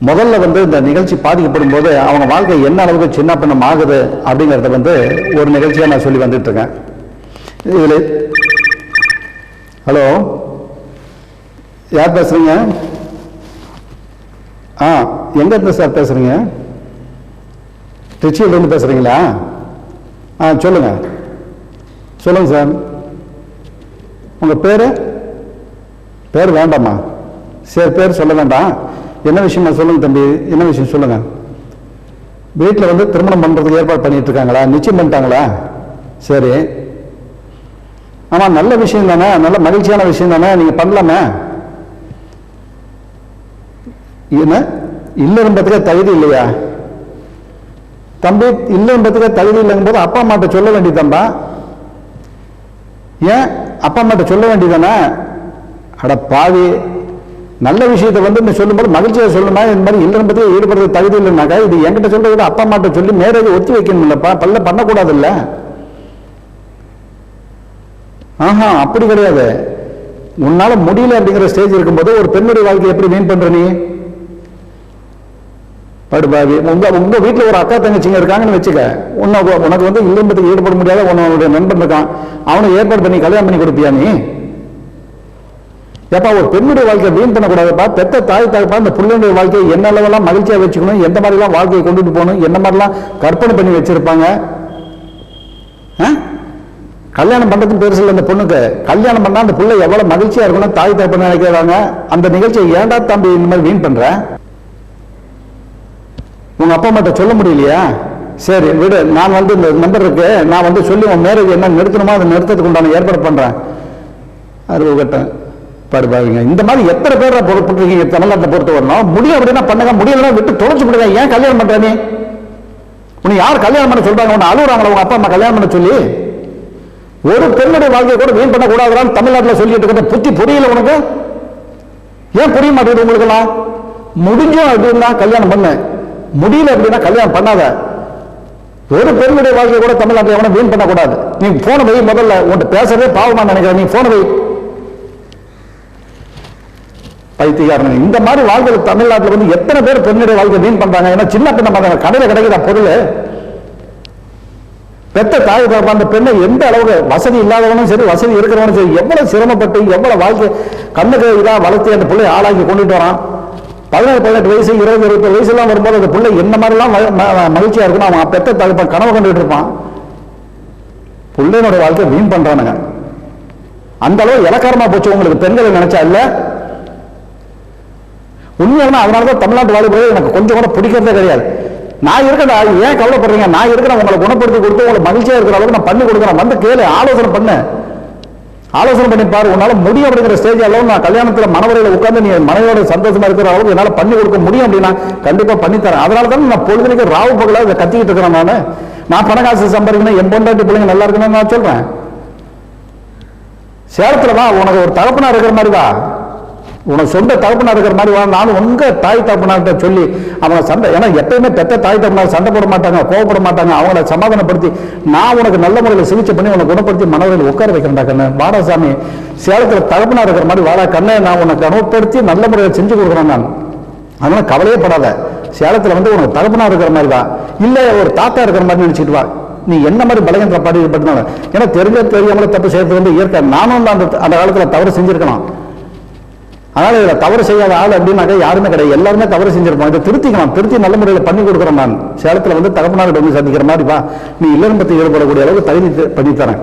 முதல்ல வந்து இந்த நிகழ்ச்சி பாதிக்கப்படும் போது அவங்க வாழ்க்கை என்ன அளவுக்கு சின்ன பின்னம் ஆகுது அப்படிங்கிறத வந்து ஒரு நிகழ்ச்சியாக நான் சொல்லி வந்துட்டு இருக்கேன். இதில் ஹலோ, யார் பேசுறீங்க? எங்க இருந்து சார் பேசுறீங்க? திருச்சியிலிருந்து பேசுறீங்களா? சொல்லுங்க சொல்லுங்க சார். உங்க பேரு? பேர் வேண்டாமா? சரி, பேர் சொல்ல வேண்டாம். என்ன விஷயமா சொல்லுங்க தம்பி, என்ன விஷயம் சொல்லுங்க. வீட்டில் வந்து திருமணம் பண்றதுக்கு ஏற்பாடு பண்ணிட்டு இருக்காங்களா? நிச்சயம் பண்ணிட்டாங்களா? சரி, ஆமா, நல்ல விஷயம் தானே, நல்ல மகிழ்ச்சியான விஷயம் தானே, நீங்க பண்ணலாமே. என்ன இல்லைன்றதுக்கே தகுதி இல்லையா தம்பி? இல்லைன்றதுக்கே தகுதி இல்லைங்கும் போது அப்பா அம்மாட்ட சொல்ல வேண்டியதான்பா. ஏன் அப்பா அம்மாட்ட சொல்ல வேண்டியதானே? அட பாவி, நல்ல விஷயத்தை வந்து நீ சொல்லும்போது மகிழ்ச்சியை சொல்லணுமா? இந்த மாதிரி இல்லைன்றதுக்கு ஈடுபடுறது தகுதி இல்லைனாக்கா இது என்கிட்ட சொல்றத அப்பா அம்மாட்ட சொல்லி மேரேஜ் ஒத்தி வைக்கணும் இல்லப்பா, பல்ல பண்ணக்கூடாது இல்ல. அப்படி கிடையாது. உன்னால முடியல அப்படிங்கிற ஸ்டேஜ் இருக்கும்போது ஒரு பெண்ணுடைய வாழ்க்கை எப்படி வீண் பண்ற நீ? படுபாவி, உங்க வீட்டில் ஒரு அக்கா தங்கச்சிங்க இருக்காங்கன்னு வச்சுக்க, உனக்கு வந்து இல்லம்பத்துக்கு ஈடுபட முடியாத உன்னுடைய நண்பன் இருக்கான், அவனை ஏற்பாடு பண்ணி கல்யாணம் பண்ணி கொடுப்பியா நீ? ஏப்பா, ஒரு பெண்ணுடைய வாழ்க்கையை வீண் பண்ணக்கூடாதுப்பா. பெத்த தாய் தாய்ப்பா இந்த பிள்ளைங்களுடைய வாழ்க்கையை என்ன அளவெல்லாம் மகிழ்ச்சியா வச்சுக்கணும், எந்த மாதிரிலாம் வாழ்க்கையை கொண்டுட்டு போகணும், என்ன மாதிரிலாம் கற்பனை பண்ணி வச்சிருப்பாங்க. கல்யாணம் பண்றதுக்கு பெருசு இல்லை. அந்த பொண்ணுக்கு கல்யாணம் பண்ணா அந்த பிள்ளை எவ்வளவு மகிழ்ச்சியா இருக்கணும் தாய் தகப்பன் நினைக்கிறாங்க. அந்த நிகழ்ச்சியை ஏன்டா தம்பி இந்த மாதிரி வீண் பண்ற? உங்க அப்பா அம்மாட்ட சொல்ல முடியலையா? சரி விடு, நான் வந்து இந்த நம்பர் இருக்கு, நான் வந்து சொல்லி உன் மேரேஜ் என்ன நிறுத்தணுமோ அதை நிறுத்தத்துக்கு உண்டான ஏற்பாடு பண்றேன். அறுபது கட்டம் படுபாவீங்க. இந்த மாதிரி எத்தனை பேரை பொறுப்புறீங்க தமிழ்நாட்டை பொறுத்த வரணும்? முடியும் அப்படின்னா பண்ணுங்க, முடியலன்னா விட்டு தொலைச்சு விடுங்க. ஏன் கல்யாணம் பண்ற நீ? உன்னை யார் கல்யாணம் பண்ண சொல்றாங்க? உன்னை அழுகுறாங்களா உங்க அப்பா அம்மா கல்யாணம் பண்ண சொல்லி? ஒரு பெண்ணுடைய வாழ்க்கையை கூட வீண் பண்ண கூடாதுன்னு தமிழ்நாட்டில் சொல்லிட்டு இருக்க புத்தி புரியல உனக்கு? ஏன் புரிய மாட்டேங்குது உங்களுக்கு எல்லாம்? முடிஞ்சும் அப்படின்னா கல்யாணம் பண்ண, முடியல அப்படின்னா கல்யாணம் பண்ணாத. ஒரு பெண்ணுடைய வாழ்க்கையை கூட தமிழ்நாட்டில் எவனும் வீண் பண்ணக்கூடாது. நீ போன வை, முதல்ல உன்கிட்ட பேசுறதே பாவமா நினைக்கிறேன். நீ போன வை பைத்தியக்காரன். இந்த மாதிரி வாழ்க்கை தமிழ்நாட்டில் வந்து எத்தனை பேர் பெண்ணுடைய வாழ்க்கை வீண் பண்றாங்க? ஏன்னா சின்ன பெண்ணை பார்த்தாங்க, கடையில் கிடைக்கிற பொருள் பெத்த தாய் பாப்பா அந்த பெண்ணை எந்த அளவுக்கு வசதி இல்லாதவனும் சரி வசதி இருக்கிறவனும் சரி எவ்வளவு சிரமப்பட்டு எவ்வளவு வாழ்க்கை கண்ணுக்கு இதாக வளர்த்து அந்த பிள்ளையை ஆளாக்கி கொண்டுட்டு வரான். 17-18 வயசு 20-21 வயசு எல்லாம் வரும்போது அந்த பிள்ளை என்ன மாதிரிலாம் மகிழ்ச்சியா இருக்கணும் அவன் பெத்த தகப்பன் கனவு கண்டுட்டு இருப்பான். பிள்ளைனோட வாழ்க்கை வீண் பண்றானுங்க. அந்த அளவு இலக்காரமா போச்சு உங்களுக்கு பெண்களை நினைச்சா இல்ல. உண்மையான அதனாலதான் தமிழ்நாட்டு வாழ்க்கை எனக்கு கொஞ்சம் கூட பிடிக்கிறதே கிடையாது. நான் இருக்கடா, ஏன் கவலைப்படுறீங்க? நான் இருக்கிறேன், உங்களை குணப்படுத்தி கொடுத்து உங்களுக்கு மகிழ்ச்சியா இருக்கிற அளவுக்கு நான் பண்ணி கொடுக்குறேன். வந்து கேளு, ஆலோசனை பண்ணு, ஆலோசனை பண்ணி பாரு. உன்னால முடியும் அப்படிங்கிற ஸ்டேஜ் அளவு நான் கல்யாணத்துல மனவரையில உட்கார்ந்து நீ மனைவியோட சந்தோஷமா இருக்கிற அளவுக்கு என்னால பண்ணி கொடுக்க முடியும் அப்படின்னா கண்டிப்பா பண்ணித்தரேன். அதனால தான் நான் பொழுதுனைக்கு ராவு பகலா இதை கத்திக்கிட்டு இருக்கிறேன். நான் பணக்காசு சம்பாதிக்கணும், என் பொண்டாட்டி பிள்ளைங்க நல்லா இருக்கணும்னு நான் சொல்றேன். சேலத்துல தான் உனக்கு ஒரு தகப்பனா இருக்கிற மாதிரி தான், உனக்கு சொந்த தகப்பனா இருக்கிற மாதிரி வா. நானும் உங்க தாய் தகப்பனார்கிட்ட சொல்லி அவங்க சண்டை, ஏன்னா எப்பயுமே பெத்த தாய் தகப்பனார் சண்டை போட மாட்டாங்க, கோவப்பட மாட்டாங்க. அவங்கள சமாதானப்படுத்தி நான் உனக்கு நல்ல முறையில் சிகிச்சை பண்ணி உனக்கு குணப்படுத்தி மனவரையில் உட்கார வைக்கிறேன்டா கண்ணு. வாடாசாமி, சேலத்துல தகப்பனா இருக்கிற மாதிரி வாடா கண்ணை, நான் உனக்கு அனுபவப்படுத்தி நல்ல முறையில் செஞ்சு கொடுக்குறேன் நான். அதனால கவலையே படாத. சேலத்துல வந்து உனக்கு தகப்பனா இருக்கிற மாதிரி தான், இல்ல ஒரு தாத்தா இருக்கிற மாதிரி நினைச்சிட்டு வா. நீ என்ன மாதிரி பலகீனத்தை பாடிப்பட்டனால, ஏன்னா தெரியாமல தப்பு செய்யறது வந்து இயற்கை. நானும் அந்த காலத்துல தவறு செஞ்சிருக்கலாம். அதனால இதுல தவறு செய்யாத ஆள் அப்படின்னாக்க யாருமே கிடையாது, எல்லாருமே தவறு செஞ்சிருப்பாங்க. இதை திருத்திக்கலாம், திருத்தி நல்ல முறையில் பண்ணி கொடுக்குறேன் நான். சேலத்துல வந்து தகப்பனார்கிட்ட வந்து சந்திக்கிற மாதிரி வா, நீ இல்லறம் பத்தி ஈடுபடக்கூடிய அளவுக்கு தகுதி பண்ணித்தரேன்.